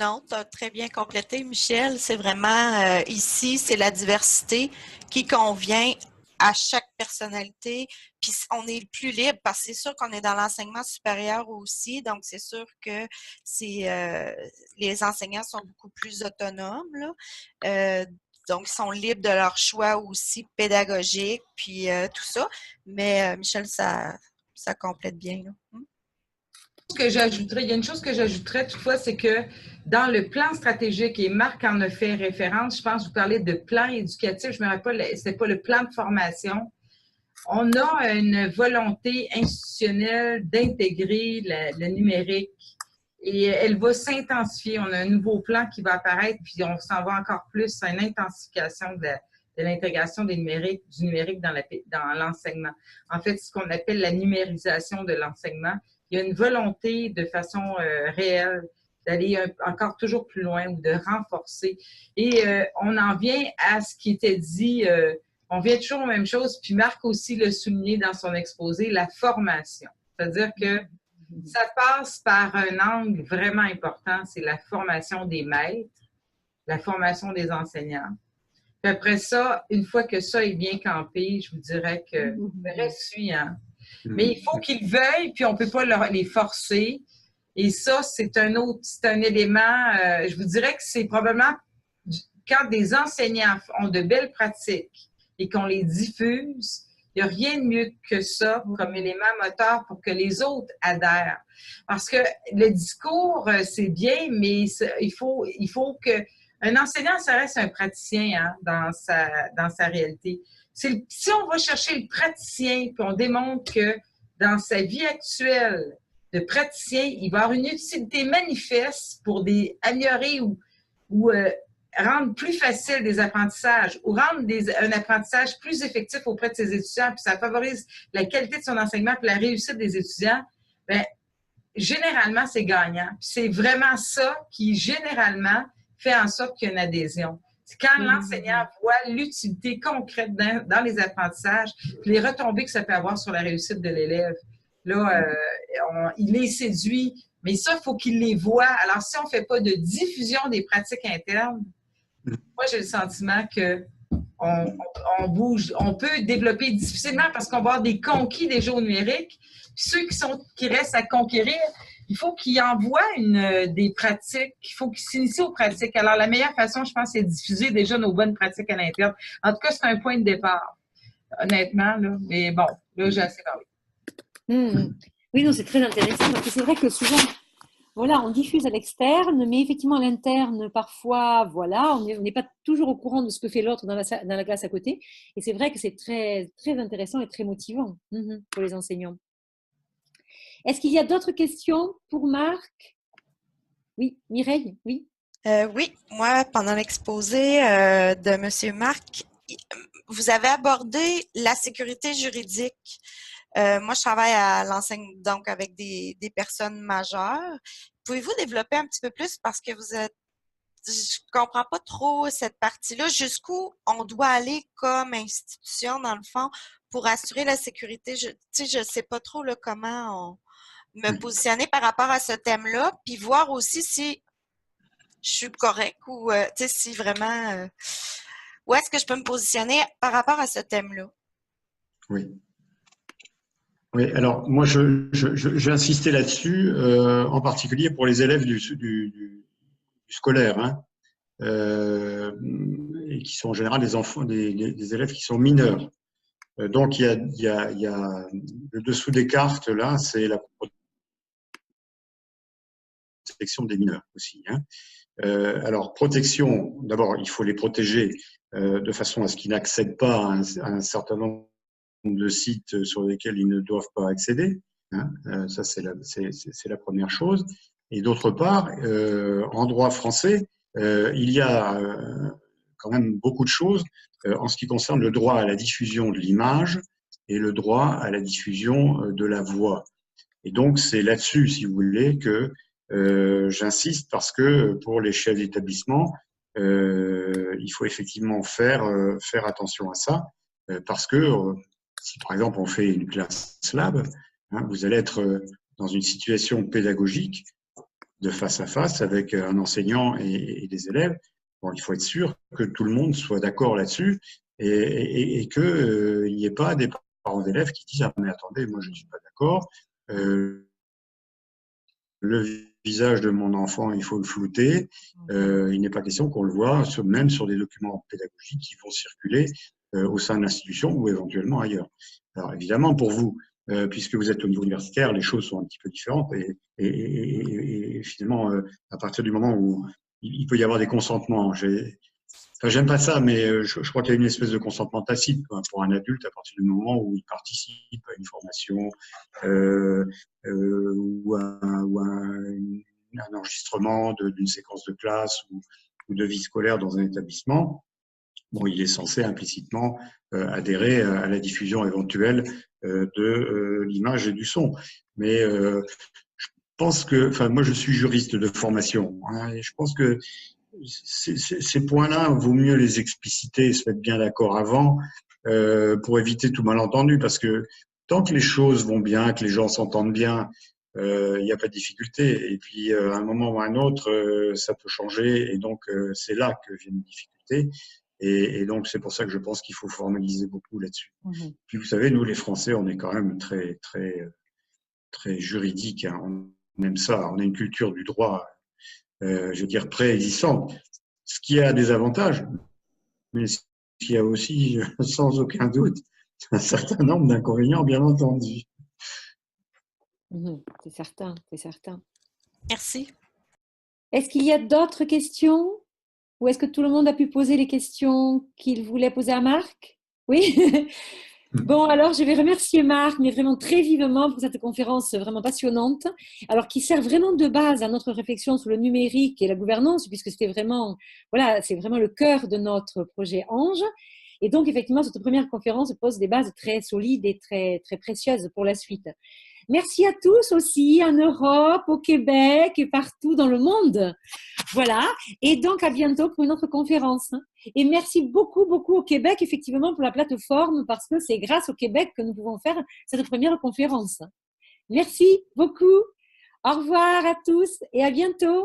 S6: Non, tu as très bien complété, Michel. C'est vraiment ici, c'est la diversité qui convient à chaque personnalité. Puis on est le plus libre parce que c'est sûr qu'on est dans l'enseignement supérieur aussi. Donc, c'est sûr que les enseignants sont beaucoup plus autonomes, là. Donc, ils sont libres de leur choix aussi pédagogique, puis tout ça. Mais Michel, ça complète bien, là.
S4: Il y a une chose que j'ajouterais toutefois, c'est que dans le plan stratégique, et Marc en a fait référence, je pense que vous parlez de plan éducatif, je ne me rappelle pas, c'était pas le plan de formation. on a une volonté institutionnelle d'intégrer le numérique et elle va s'intensifier. On a un nouveau plan qui va apparaître, puis on s'en va encore plus à une intensification de l'intégration du numérique dans l'enseignement. En fait, ce qu'on appelle la numérisation de l'enseignement. Il y a une volonté de façon réelle d'aller encore toujours plus loin ou de renforcer. Et on en vient à ce qui était dit, on vient toujours aux mêmes choses, puis Marc aussi l'a souligné dans son exposé, la formation. C'est-à-dire que ça passe par un angle vraiment important, c'est la formation des maîtres, la formation des enseignants. Puis après ça, une fois que ça est bien campé, je vous dirais que le reste suit, hein. Mais il faut qu'ils veuillent, puis on ne peut pas les forcer. Et ça, c'est un élément, je vous dirais que c'est probablement quand des enseignants ont de belles pratiques et qu'on les diffuse, il n'y a rien de mieux que ça comme élément moteur pour que les autres adhèrent. Parce que le discours, c'est bien, mais il faut que un enseignant, ça reste un praticien, hein, dans sa réalité. Si on va chercher le praticien, puis on démontre que dans sa vie actuelle de praticien, il va avoir une utilité manifeste pour améliorer ou rendre plus facile des apprentissages ou rendre un apprentissage plus effectif auprès de ses étudiants, puis ça favorise la qualité de son enseignement et la réussite des étudiants, bien, généralement, c'est gagnant. Puis c'est vraiment ça qui, généralement, fait en sorte qu'il y a une adhésion. C'est quand l'enseignant voit l'utilité concrète dans les apprentissages, puis les retombées que ça peut avoir sur la réussite de l'élève. Là, il les séduit, mais ça, il faut qu'il les voit. Alors, si on ne fait pas de diffusion des pratiques internes, moi, j'ai le sentiment que on bouge, on peut développer difficilement parce qu'on va avoir des conquis déjà au numérique. Puis ceux qui restent à conquérir, il faut qu'ils envoient des pratiques, il faut qu'ils s'initient aux pratiques. Alors, la meilleure façon, je pense, c'est de diffuser déjà nos bonnes pratiques à l'interne. En tout cas, c'est un point de départ, honnêtement. Là. Mais bon, là, j'ai assez parlé.
S1: Oui, non, c'est très intéressant parce que c'est vrai que souvent, voilà, on diffuse à l'externe, mais effectivement à l'interne, parfois, voilà, on n'est pas toujours au courant de ce que fait l'autre dans la classe à côté. Et c'est vrai que c'est très, très intéressant et très motivant pour les enseignants. Est-ce qu'il y a d'autres questions pour Marc? Oui, Mireille, oui.
S6: Oui, moi, pendant l'exposé de M. Marc, vous avez abordé la sécurité juridique. Moi, je travaille à l'enseigne donc avec des personnes majeures. Pouvez-vous développer un petit peu plus parce que je comprends pas trop cette partie-là, jusqu'où on doit aller comme institution, dans le fond, pour assurer la sécurité. Je sais pas trop là, comment me positionner par rapport à ce thème-là, puis voir aussi si je suis correcte ou si vraiment où est-ce que je peux me positionner par rapport à ce thème-là.
S2: Oui. Oui, alors moi j'ai insisté là-dessus, en particulier pour les élèves du scolaire, hein, et qui sont en général des enfants, des élèves qui sont mineurs. Donc il y a le dessous des cartes là, c'est la protection des mineurs aussi. Hein. Alors protection, d'abord il faut les protéger de façon à ce qu'ils n'accèdent pas à un certain nombre de sites sur lesquels ils ne doivent pas accéder. Hein. Ça, c'est la première chose. Et d'autre part, en droit français, il y a quand même beaucoup de choses en ce qui concerne le droit à la diffusion de l'image et le droit à la diffusion de la voix. Et donc, c'est là-dessus, si vous voulez, que j'insiste parce que pour les chefs d'établissement, il faut effectivement faire attention à ça parce que si par exemple on fait une classe lab, hein, vous allez être dans une situation pédagogique de face à face avec un enseignant et des élèves. Bon, il faut être sûr que tout le monde soit d'accord là-dessus et qu'il n'y ait pas des parents d'élèves qui disent « Ah mais attendez, moi je ne suis pas d'accord, le visage de mon enfant, il faut le flouter, il n'est pas question qu'on le voit, même sur des documents pédagogiques qui vont circuler au sein de l'institution ou éventuellement ailleurs. » Alors évidemment, pour vous, puisque vous êtes au niveau universitaire, les choses sont un petit peu différentes et finalement, à partir du moment où il peut y avoir des consentements, Enfin, j'aime pas ça, mais je crois qu'il y a une espèce de consentement tacite pour un adulte à partir du moment où il participe à une formation ou un enregistrement d'une séquence de classe ou de vie scolaire dans un établissement. Bon, il est censé implicitement adhérer à la diffusion éventuelle de l'image et du son. Mais je pense que, enfin, moi, je suis juriste de formation, hein, et je pense que ces points-là, vaut mieux les expliciter et se mettre bien d'accord avant pour éviter tout malentendu, parce que tant que les choses vont bien, que les gens s'entendent bien, il n'y a pas de difficulté. Et puis, à un moment ou à un autre, ça peut changer, et donc c'est là que viennent les difficultés. Et donc, c'est pour ça que je pense qu'il faut formaliser beaucoup là-dessus.
S1: Mhm.
S2: Puis, vous savez, nous, les Français, on est quand même très juridique, hein. On aime ça. On a une culture du droit, je veux dire, préexistante. Ce qui a des avantages, mais ce qui a aussi, sans aucun doute, un certain nombre d'inconvénients, bien entendu.
S1: Mhm. C'est certain, c'est certain.
S6: Merci.
S1: Est-ce qu'il y a d'autres questions? Ou est-ce que tout le monde a pu poser les questions qu'il voulait poser à Marc? Oui. Bon, alors je vais remercier Marc, mais vraiment très vivement pour cette conférence vraiment passionnante, alors qui sert vraiment de base à notre réflexion sur le numérique et la gouvernance, puisque c'était vraiment, voilà, c'est vraiment le cœur de notre projet Ange. Et donc, effectivement, cette première conférence pose des bases très solides et très, très précieuses pour la suite. Merci à tous aussi, en Europe, au Québec et partout dans le monde. Voilà. Et donc, à bientôt pour une autre conférence. Et merci beaucoup, beaucoup au Québec, effectivement, pour la plateforme, parce que c'est grâce au Québec que nous pouvons faire cette première conférence. Merci beaucoup. Au revoir à tous et à bientôt.